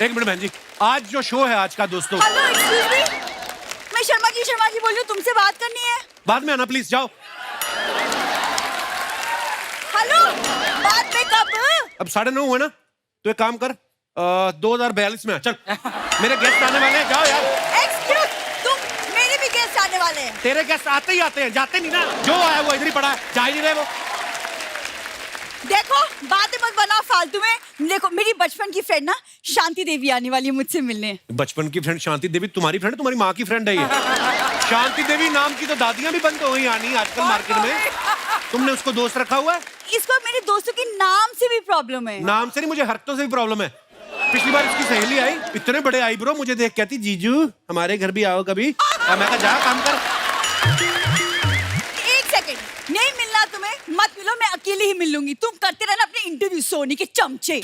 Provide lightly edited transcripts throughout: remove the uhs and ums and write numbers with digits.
एक मिनट बहन जी, आज जो शो है आज का दोस्तों। हेलो एक्सक्यूज मी, मैं शर्मा जी बोल रही हूँ, तुमसे बात करनी है। बाद में आना प्लीज, जाओ। हेलो, बाद में कब? अब 9:30 हुए ना, तो एक काम कर 2042 में आ, चल। मेरे गेस्ट आने वाले हैं, जाओ यार। एक्सक्यूज, तुम मेरे भी गेस्ट आने वाले हैं। तेरे गेस्ट आते ही आते हैं, जाते नहीं ना। जो आया वो इधर ही पड़ा है, जा ही नहीं रहे वो। देखो, बातें मत बनाओ फालतू में। देखो, मेरी बचपन की फ्रेंड ना शांति देवी आने वाली है मुझसे मिलने। बचपन की फ्रेंड शांति देवी तुम्हारी फ्रेंड, तुम्हारी माँ की फ्रेंड है ये। शांति देवी नाम की तो दादियां भी बंद हो गई आनी आजकल मार्केट में। तुमने उसको दोस्त रखा हुआ है? इसको मेरे दोस्तों के नाम से भी प्रॉब्लम है। नाम से नहीं, मुझे हरकतों से भी प्रॉब्लम है। पिछली बार इसकी सहेली आई, इतने बड़े आईब्रो, मुझे देख कहती जीजू हमारे घर भी आओ कभी। मैं कहा जा काम कर। एक सेकंड, नहीं मिलना तुम्हें मत मिलो, मैं अकेले ही मिल लूंगी। तुम करते रहना अपने इंटरव्यू, सोनी के चमचे।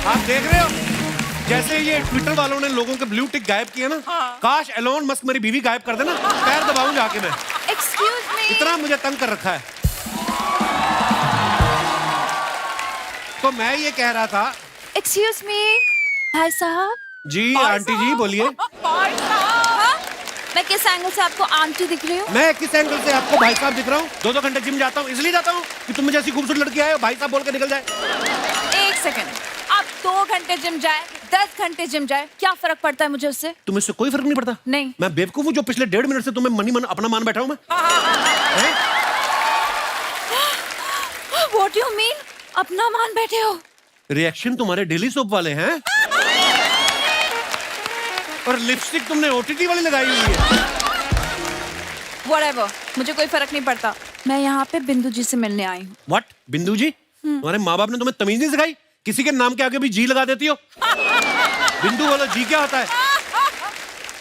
आप देख रहे हो जैसे ये ट्विटर वालों ने लोगों के ब्लू टिक गायब किया ना। काश एलोन मस्क मेरी बीवी गायब कर देना, पैर दबाऊं जाके मैं। एक्सक्यूज मी, इतना मुझे तंग कर रखा है। तो मैं ये कह रहा था। एक्सक्यूज मी भाई साहब। जी आंटी जी बोलिए। भाई साहब, मैं किस एंगल से आपको आंटी दिख रही हूँ? मैं किस एंगल से आपको भाई साहब दिख रहा हूँ? 2-2 घंटे जिम जाता हूँ, इसलिए जाता हूँ कि तुम मुझे ऐसी खूबसूरत लड़की आए भाई साहब बोल के निकल जाए। एक सेकंड, आप 2 घंटे जिम जाए, 10 घंटे जिम जाए, क्या फर्क पड़ता है मुझे उससे? तुम्हें इससे कोई फर्क नहीं पड़ता? नहीं। मैं बेवकूफ हूँ जो पिछले 1.5 मिनट से तुम्हें मनी मन अपना मान बैठा हूँ मैं? What do you mean? अपना मान बैठे हो? रिएक्शन तुम्हारे डेली सोप वाले हैं। और लिपस्टिक तुमने ओटीटी वाली लगाई हुई है। Whatever, मुझे कोई फर्क नहीं पड़ता। मैं यहाँ पे बिंदु जी से मिलने आई हूँ। What? बिंदु जी? तुम्हारे माँ बाप ने तुम्हें तमीज नहीं सिखाई? किसी के नाम के आगे भी जी लगा देती हो। बिंदु बोलो, जी क्या होता है?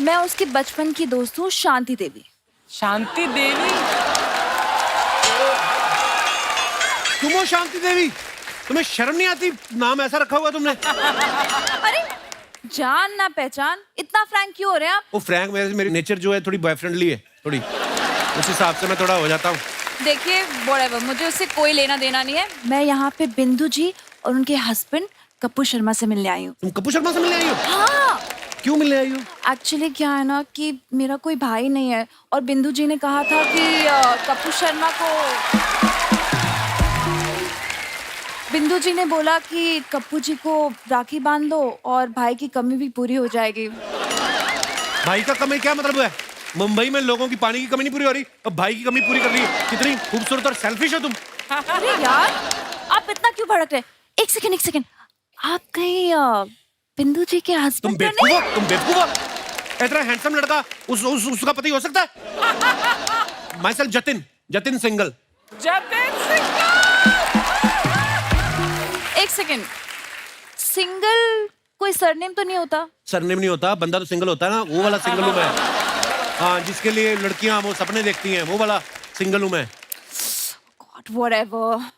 मैं उसकी बचपन की दोस्त हूँ शांति देवी। शांति देवी? तुम हो शांति देवी? तुम्हें शर्म नहीं आती? नाम ऐसा रखा हुआ तुमने। अरे जान ना पहचान, इतना फ्रैंक क्यों हो रहे हैं आप? वो फ्रैंक मेरी नेचर जो है थोड़ी बॉयफ्रेंडली है, थोड़ी उस हिसाब से मैं थोड़ा हो जाता हूँ। देखिए whatever, मुझे उससे कोई लेना देना नहीं है। मैं यहाँ पे बिंदु जी और उनके हस्बैंड कपूर शर्मा से मिलने आई हूँ। तुम कपूर शर्मा से मिलने आई हो? हाँ, क्यों मिलने आई हो? एक्चुअली क्या है ना कि मेरा कोई भाई नहीं है और बिंदु जी ने कहा था कि कपूर शर्मा को, बिंदु जी ने बोला कि कप्पू जी को राखी बांध दो और भाई की कमी भी पूरी हो जाएगी। भाई का कमी क्या मतलब है? मुंबई में लोगों की पानी की कमी नहीं पूरी हो रही, अब भाई की कमी पूरी कर रही है। कितनी खूबसूरत और सेल्फिश हो तुम। अरे यार, आप इतना क्यों भड़क रहे? एक सेकंड, आप कहीं बिंदु जी के हस्बैंड? तुम बेवकूफ हो। इतना हैंडसम लड़का उसका पति हो सकता है? My self Jatin single. एक सेकंड, सिंगल कोई सरनेम तो नहीं होता? सरनेम नहीं होता, बंदा तो सिंगल होता है ना, वो वाला सिंगल हूँ मैं। हाँ, जिसके लिए लड़कियां वो सपने देखती हैं, वो वाला सिंगल हूँ मैं।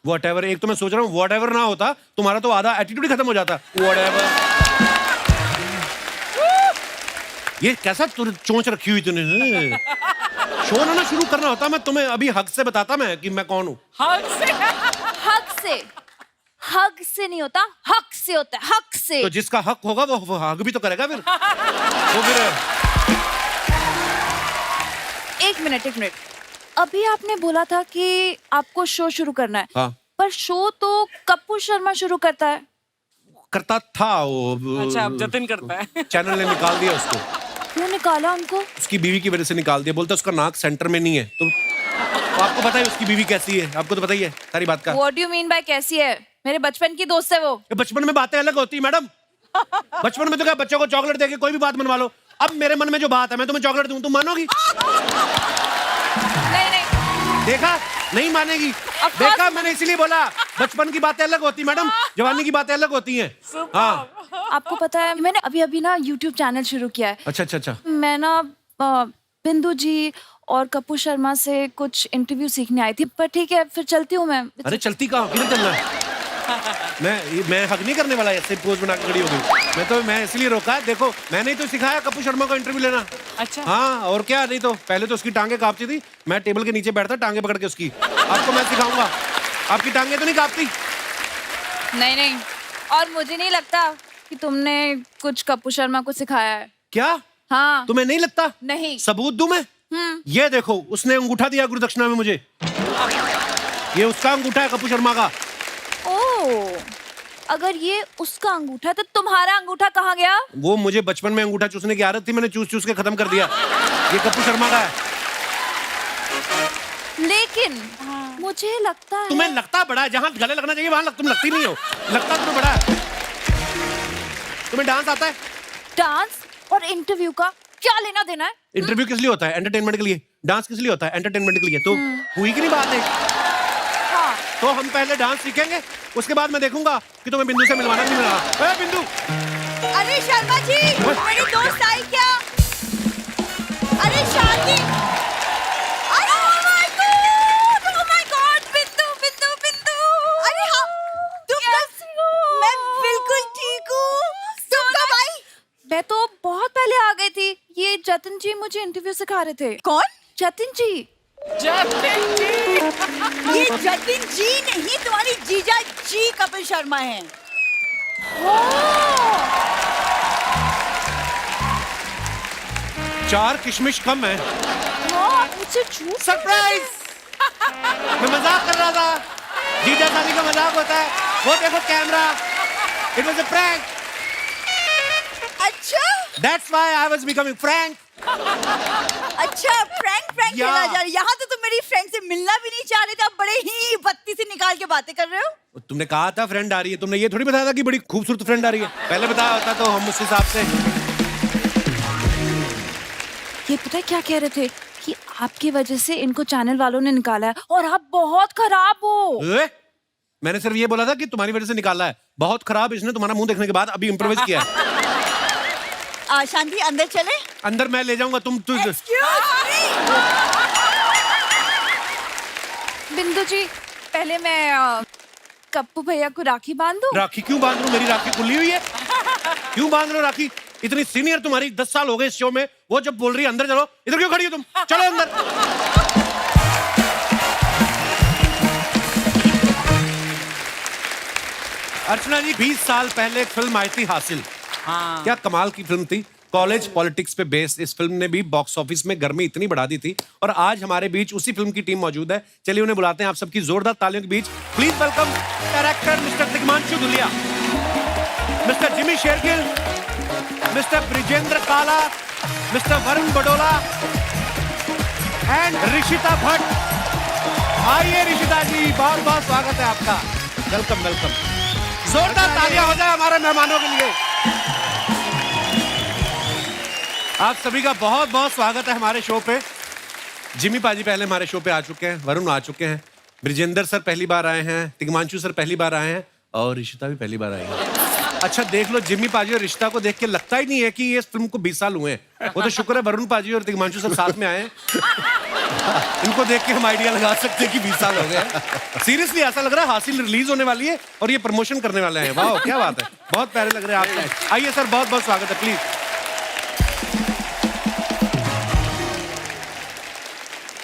Whatever, एक तो मैं सोच रहा हूँ whatever ना होता तुम्हारा तो आधा एटीट्यूड ही खत्म हो जाता। Whatever। ये कैसा चोंच रखी हुई तूने? शो ना शुरू करना होता, मैं तुम्हें अभी हक से बताता मैं कि मैं कौन हूँ। हक से नहीं होता, हक से होता है, हक से। तो जिसका हक होगा वो हक भी तो करेगा फिर। वो फिर एक मिनट, अभी आपने बोला था कि आपको शो शुरू करना है। हाँ। पर शो तो कपूर शर्मा शुरू करता है। करता था वो। अच्छा, अब जतिन करता है। चैनल ने निकाल दिया उसको। क्यों निकाला उनको? उसकी बीवी की वजह से निकाल दिया, बोलता उसका नाक सेंटर में नहीं है। तो आपको पता है उसकी बीवी कैसी है? आपको तो पता ही है सारी बात का। What do you mean by कैसी है? मेरे बचपन की दोस्त है वो। बचपन में बातें अलग होती है मैडम। बचपन में तो क्या बच्चों को चॉकलेट देके कोई भी बात मनवा लो। अब मेरे मन में जो बात है मैं तुम्हें चॉकलेट दूं, तुम मानोगी? नहीं। देखा, नहीं मानेगी। देखा, मैंने इसीलिए बोला बचपन की बातें अलग होती मैडम, जवानी की बातें अलग होती हैं। हाँ। आपको पता है मैंने अभी ना YouTube चैनल शुरू किया है। अच्छा। मैं ना बिंदु जी और कपूर शर्मा से कुछ इंटरव्यू सीखने आई थी, पर ठीक है फिर चलती हूँ मैं। अरे चलती कहाँ, किधर चलना है? मैं हक नहीं करने वाला, ऐसे पोज बना के खड़ी हो गई। मैं इसलिए रोका, देखो मैंने ही तो सिखाया कपूर शर्मा को इंटरव्यू लेना। अच्छा। हाँ, और क्या, नहीं तो पहले तो उसकी टांगे कांपती थी, मैं टेबल के नीचे बैठता टांगे पकड़ के उसकी। आपको मैं सिखाऊंगा, आपकी टांगे तो नहीं कांपती? नहीं नहीं, और मुझे नहीं लगता कि तुमने कुछ कपूर शर्मा को सिखाया है। क्या? हाँ। तुम्हें नहीं लगता? नहीं। सबूत दूं मैं? ये देखो, उसने अंगूठा दिया गुरुदक्षिणा में मुझे। ये उसका अंगूठा है कपूर शर्मा का। ओह, अगर ये उसका अंगूठा है तो तुम्हारा अंगूठा कहाँ गया? वो मुझे बचपन में अंगूठा चूसने की आदत थी, मैंने चूस चूस के खत्म कर दिया। ये कपूर शर्मा का है। लेकिन मुझे लगता है तुम्हें लगता बड़ा है, जहाँ गले लगना चाहिए वहां तुम लगती नहीं हो। लगता तुम्हें बड़ा है। तुम्हें डांस आता है? डांस और इंटरव्यू का क्या लेना देना है? इंटरव्यू किस लिए होता है? एंटरटेनमेंट के लिए। डांस किस लिए होता है? एंटरटेनमेंट के लिए। तो हुई कि नहीं बात है? हाँ। तो हम पहले डांस सीखेंगे, उसके बाद मैं देखूंगा कि तुम्हें बिंदु से मिलवाना नहीं मिला। ए बिंदु! अरे शर्मा जी, मेरी दोस्त आई क्या? अरे शांति! अरे Oh my God, बिंदु, बिंदु, बिंदु! अरे हाँ, तुम कैसी हो? मैं बिल्कुल ठीक हूँ। तुम कब आई? मैं तो बहुत पहले आ गई थी। ये जतिन जी मुझे इंटरव्यू सिखा रहे थे। कौन? जतिन जी। जतिन जी। ये जतिन जी नहीं, तुम्हारी जीजा जी कपिल शर्मा हैं। चार किशमिश कम है। मुझे झूठ सरप्राइज! मैं मजाक कर रहा था। जीजा शादी का मजाक होता है। वो देखो camera. It was a prank. अच्छा that's why I was becoming frank. अच्छा, प्रैंक या। खेला जा रहा है। यहाँ तो तुम मेरी फ्रेंड से मिलना भी नहीं चाह रहे थे, अब बड़े ही बत्ती से निकाल के बातें कर रहे हो। तुमने कहा था फ्रेंड आ रही है, तुमने ये थोड़ी बताया था कि बड़ी खूबसूरत फ्रेंड आ रही है। पहले बताया होता तो हम उस हिसाब से। ये पता है क्या कह रहे थे कि आपकी वजह से इनको चैनल वालों ने निकाला है और आप बहुत खराब हो। मैंने सिर्फ ये बोला था कि तुम्हारी वजह से निकाला है। बहुत खराब इसने तुम्हारा मुंह देखने के बाद अभी इम्प्रोवाइज किया है। शांति, अंदर चले। अंदर मैं ले जाऊंगा, तुम बिंदु जी, पहले मैं कप्पू भैया को राखी बांध दूं? राखी क्यों बांध रहा हूं? मेरी राखी खुली हुई है। क्यों बांध रहे हो राखी? इतनी सीनियर तुम्हारी 10 साल हो गए इस शो में, वो जब बोल रही है अंदर चलो, इधर क्यों खड़ी हो तुम? चलो अंदर। अर्चना जी, 20 साल पहले एक फिल्म आई थी हासिल। हाँ। क्या कमाल की फिल्म थी। कॉलेज पॉलिटिक्स पे बेस्ड इस फिल्म ने भी बॉक्स ऑफिस में गर्मी इतनी बढ़ा दी थी। और आज हमारे बीच उसी फिल्म की टीम मौजूद है। चलिए उन्हें बुलाते हैं आप सबकी जोरदार तालियों के बीच। Please welcome director mister Tigmanshu Dhulia, mister Jimmy Shergill, mister Brijendra Kala, mister Varun Badola and Rishita Bhatt. आइए ऋषिता जी, बहुत बहुत स्वागत है आपका। Welcome welcome. जोरदार तालियां हो जाए हमारे मेहमानों के लिए। आप सभी का बहुत बहुत स्वागत है हमारे शो पे। जिमी पाजी पहले हमारे शो पे आ चुके हैं, वरुण आ चुके हैं, ब्रिजेंद्र सर पहली बार आए हैं, तिग्मांशु सर पहली बार आए हैं और ऋषिता भी पहली बार आई है। अच्छा देख लो, जिमी पाजी और ऋषिता को देख के लगता ही नहीं है कि ये इस फिल्म को 20 साल हुए हैं। वो तो शुक्र है वरुण पाजी और तिग्मांशु सर साथ में आए हैं। इनको देख के हम आइडिया लगा सकते हैं कि 20 साल हो गए हैं। सीरियसली ऐसा लग रहा है हासिल रिलीज होने वाली है और ये प्रमोशन करने वाले हैं। वाह क्या बात है, बहुत प्यारे लग रहे हैं आप। आइए सर, बहुत बहुत स्वागत है, प्लीज।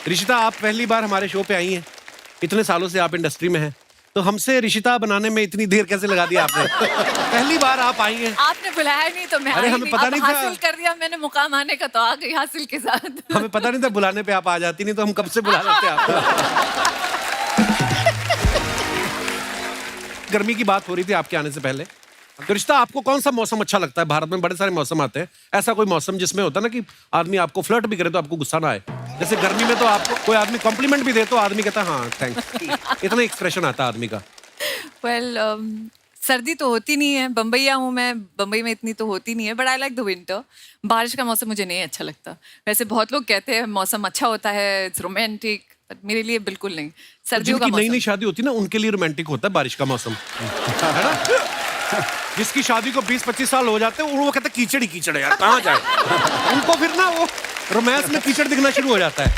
ऋषिता, आप पहली बार हमारे शो पे आई हैं। इतने सालों से आप इंडस्ट्री में हैं, तो हमसे ऋषिता बनाने में इतनी देर कैसे लगा दिया आपने? पहली बार आप आई हैं। आपने बुलाया नहीं तो मैं अरे आई हमें नहीं। पता अब नहीं था। हासिल कर दिया मैंने मुकाम आने का, तो आ गई हासिल के साथ। हमें पता नहीं था बुलाने पे आप आ जाती, नहीं तो हम कब से बुला लेते आपको। गर्मी की बात हो रही थी आपके आने से पहले। तो रिश्ता, आपको कौन सा मौसम अच्छा लगता है? भारत में बड़े सारे मौसम आते हैं, ऐसा कोई मौसम जिसमें होता है ना कि आदमी आपको फ्लर्ट भी करे तो आपको गुस्सा ना आए? जैसे गर्मी में तो आपको कोई आदमी कॉम्प्लीमेंट भी दे तो आदमी कहता है हाँ थैंक्स, इतना एक्सप्रेशन आता है आदमी का। वेल, सर्दी तो होती नहीं है, बम्बईया हूँ मैं, बम्बई में इतनी तो होती नहीं है, but I like the winter. बारिश का मौसम मुझे नहीं अच्छा लगता। वैसे बहुत लोग कहते हैं मौसम अच्छा होता है, इट्स रोमांटिक, बट मेरे लिए बिल्कुल नहीं। सर्दियों का जिनकी नई नई मौसम शादी होती है ना, उनके लिए रोमांटिक होता है बारिश का मौसम, है ना? जिसकी शादी को 20-25 साल हो जाते हैं वो कहते हैं कीचड़ ही कीचड़ है यार, कहाँ जाए। उनको फिर ना वो रोमांस में कीचड़ दिखना शुरू हो जाता है।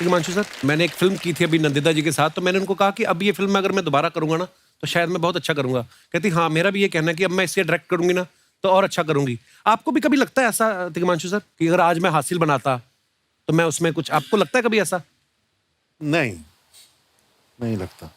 हिमांशु सर, मैंने एक फिल्म की थी अभी नंदिता जी के साथ, तो मैंने उनको कहा कि अब ये फिल्म अगर मैं दोबारा करूंगा ना तो शायद मैं बहुत अच्छा करूंगा। कहती हाँ, मेरा भी ये कहना है कि अब मैं इसे डायरेक्ट करूंगी ना तो और अच्छा करूंगी। आपको भी कभी लगता है ऐसा हिमांशु सर कि अगर आज मैं हासिल बनाता तो मैं उसमें कुछ, आपको लगता है कभी ऐसा? नहीं, नहीं लगता।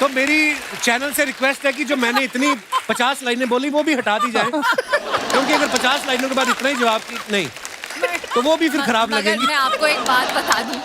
तो मेरी चैनल से रिक्वेस्ट है कि जो मैंने इतनी 50 लाइनें बोली वो भी हटा दी जाए, क्योंकि अगर 50 लाइनों के बाद इतना ही जवाब की नहीं तो वो भी फिर खराब मगर लगेंगी। मैं आपको एक बात बता दूं,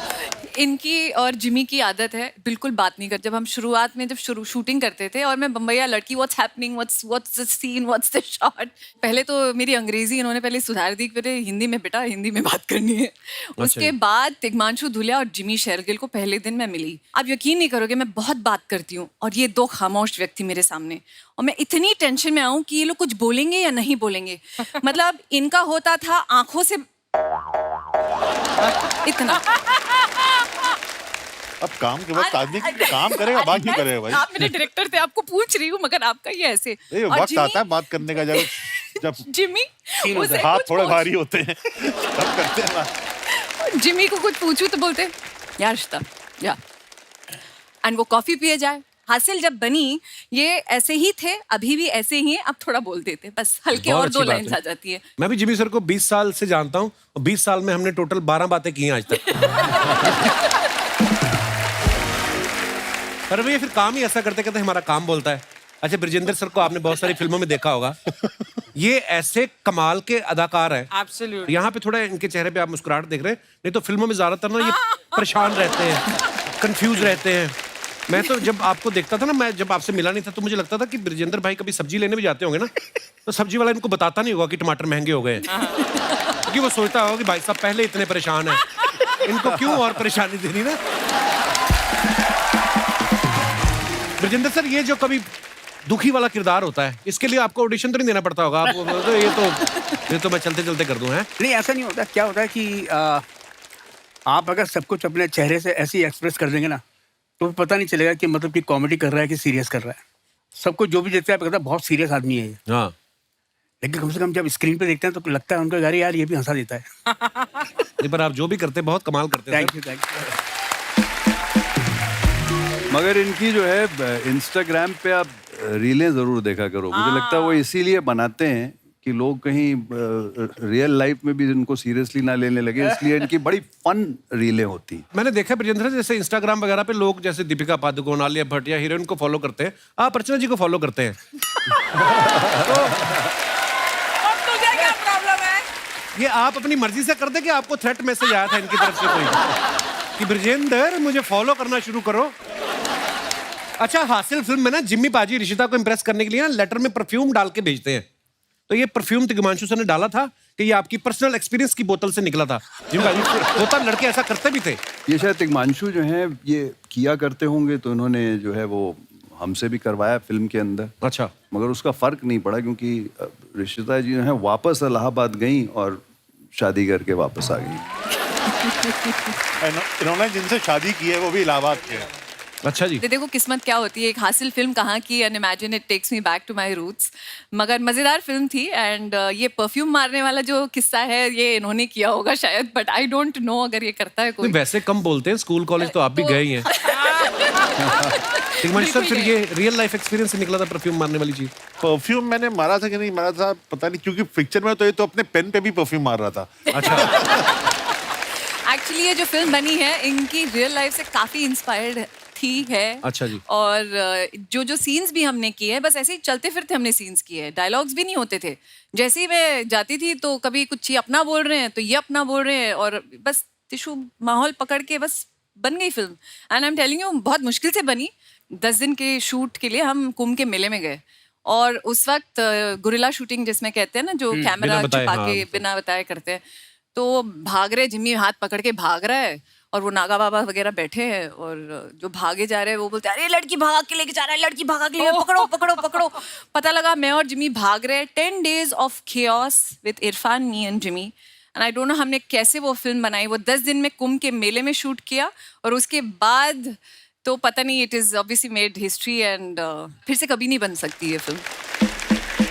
इनकी और जिमी की आदत है बिल्कुल बात नहीं कर। जब हम शुरुआत में जब शूटिंग करते थे और मैं बम्बैया लड़की what's happening, what's the scene, what's the shot, पहले तो मेरी अंग्रेजी इन्होंने पहले सुधार दी, फिर हिंदी में बेटा हिंदी में बात करनी है। उसके बाद तिग्मांशु धूलिया और जिमी शेरगिल को पहले दिन मैं मिली। आप यकीन नहीं करोगे, मैं बहुत बात करती हूँ और ये दो खामोश व्यक्ति मेरे सामने, और मैं इतनी टेंशन में आऊँ कि ये लोग कुछ बोलेंगे या नहीं बोलेंगे। मतलब इनका होता था आंखों से इतना। अब काम के वक्त आदमी काम करेगा, बात क्यों करेगा भाई? आप मेरे डायरेक्टर थे, आपको पूछ रही हूँ, मगर आपका ये ऐसे। ये और वक्त जिमी- आता है बात करने का, जब जिमी उसे हाथ कुछ थोड़े पूछ- भारी होते हैं तब करते हैं बात। जिमी को कुछ पूछूं तो बोलते यार रिश्ता या, एंड वो कॉफी पिए जाए। हासिल जब बनी ये ऐसे ही थे, अभी भी ऐसे ही हैं, अब थोड़ा बोल देते बस हल्के बहुत और अच्छी दो बात लाइन्स है। आ जाती है। मैं भी जिमी सर को 20 साल से जानता हूँ और 20 साल में हमने टोटल 12 बातें की हैं आज तक। पर ये फिर काम ही ऐसा करते करते हमारा काम बोलता है। अच्छा, ब्रिजेंद्र सर को आपने बहुत सारी फिल्मों में देखा होगा, ये ऐसे कमाल के अदाकार हैं। Absolutely. यहाँ पे थोड़ा इनके चेहरे पे आप मुस्कुराहट देख रहे हैं, नहीं तो फिल्मों में ज्यादातर ना ये परेशान रहते हैं, कंफ्यूज रहते हैं। मैं तो जब आपको देखता था ना, मैं जब आपसे मिला नहीं था तो मुझे लगता था कि ब्रिजेंद्र भाई कभी सब्जी लेने भी जाते होंगे ना, तो सब्जी वाला इनको बताता नहीं होगा कि टमाटर महंगे हो गए हैं, क्योंकि वो सोचता होगा कि भाई साहब पहले इतने परेशान हैं, इनको क्यों और परेशानी देनी ना। ब्रिजेंद्र सर, ये जो कभी दुखी वाला किरदार होता है, इसके लिए आपको ऑडिशन तो नहीं देना पड़ता होगा? आप ये तो मैं चलते चलते कर दूं। है नहीं, ऐसा नहीं होता। क्या होता है कि आप अगर सब कुछ अपने चेहरे से ऐसे ही एक्सप्रेस कर देंगे ना, तो पता नहीं चलेगा कि मतलब कि कॉमेडी कर रहा है कि सीरियस कर रहा है। सबको जो भी देखते हैं आप कहते हैं बहुत सीरियस आदमी है ये, हाँ, लेकिन कम से कम जब स्क्रीन पे देखते हैं तो लगता है उनको यार ये भी हंसा देता है। नहीं, पर आप जो भी करते हैं बहुत कमाल करते हैं। Thank you, thank you. मगर इनकी जो है इंस्टाग्राम पे आप रीलें जरूर देखा करो। मुझे लगता है वो इसीलिए बनाते हैं कि लोग कहीं रियल लाइफ में भी इनको सीरियसली ना लेने लगे, इसलिए इनकी बड़ी फन रीलें होती हैं। मैंने देखा ब्रिजेंद्र, जैसे इंस्टाग्राम वगैरह पे लोग जैसे दीपिका पादुकोण, आलिया भट्ट या हीरोइन को फॉलो करते हैं, आप अर्चना जी को फॉलो करते हैं। तुझे क्या प्रॉब्लम है? ये आप अपनी मर्जी से करते कि आपको थ्रेट मैसेज आया था इनकी तरफ से कोई कि ब्रिजेंद्र मुझे फॉलो करना शुरू करो? अच्छा, हासिल फिल्म में ना जिम्मी पाजी ऋषिता को इंप्रेस करने के लिए ना लेटर में परफ्यूम डाल के भेजते हैं, तो ये परफ्यूम तिग्मांशु सर ने डाला था कि ये आपकी पर्सनल एक्सपीरियंस की बोतल से निकला था? जिम्मी पाजी होता, लड़के ऐसा करते भी थे। ये शायद तिग्मांशु जो है ये किया करते होंगे, तो इन्होंने जो है वो हमसे भी करवाया फिल्म के अंदर। अच्छा, मगर उसका फर्क नहीं पड़ा, क्योंकि ऋषिता जी जो है वापस इलाहाबाद गई और शादी करके वापस आ गई। इन्होंने जिनसे शादी की है वो भी इलाहाबाद के हैं। अच्छा जी। देखो किस्मत क्या होती है। एक हासिल फिल्म कहाँ की, and imagine it takes me back to my roots. मगर मज़ेदार फिल्म थी। एंड ये परफ्यूम मारने वाला जो किस्सा है ये इन्होंने किया होगा शायद, बट आई डोंट नो अगर ये करता है कोई। वैसे कम बोलते हैं, स्कूल कॉलेज तो आप भी गए ही हैं। तिग्मांशु सर, फिर ये रियल लाइफ एक्सपीरियंस से निकला था परफ्यूम मारने वाली चीज? परफ्यूम मैंने मारा था कि नहीं मारा था पता नहीं, क्योंकि पिक्चर में तो ये तो अपने पेन पे भी परफ्यूम मार रहा था। अच्छा। एक्चुअली ये जो फिल्म बनी है इनकी रियल लाइफ से काफी इंस्पायर्ड थी है। अच्छा जी। और जो सीन्स भी हमने किए हैं बस ऐसे ही चलते फिरते हमने सीन्स किए हैं, डायलॉग्स भी नहीं होते थे। जैसे ही मैं जाती थी तो कभी कुछ ये अपना बोल रहे हैं तो ये अपना बोल रहे हैं, और बस टिशू माहौल पकड़ के बस बन गई film. And I am telling you बहुत मुश्किल से बनी। 10 दिन के शूट के लिए हम कुंभ के मेले में गए, और उस वक्त गुरिल्ला शूटिंग जिसमें कहते हैं ना, जो कैमरा बिना बताए, छुपा हाँ, के बिना बताए करते हैं, तो भाग रहे, जिम्मी हाथ पकड़ के भाग रहा है और वो नागा बाबा वगैरह बैठे हैं, और जो भागे जा रहे हैं वो बोलते हैं अरे लड़की भागा के लेके जा रहा है, लड़की भागा के लेके, पकड़ो पकड़ो पकड़ो। पता लगा मैं और जिम्मी भाग रहे हैं। 10 days of chaos with Irfan, me and Jimmy. And I don't know हमने कैसे वो फिल्म बनाई। वो 10 दिन में कुंभ के मेले में शूट किया, और उसके बाद तो पता नहीं, it is obviously made history, and फिर से कभी नहीं बन सकती ये फिल्म।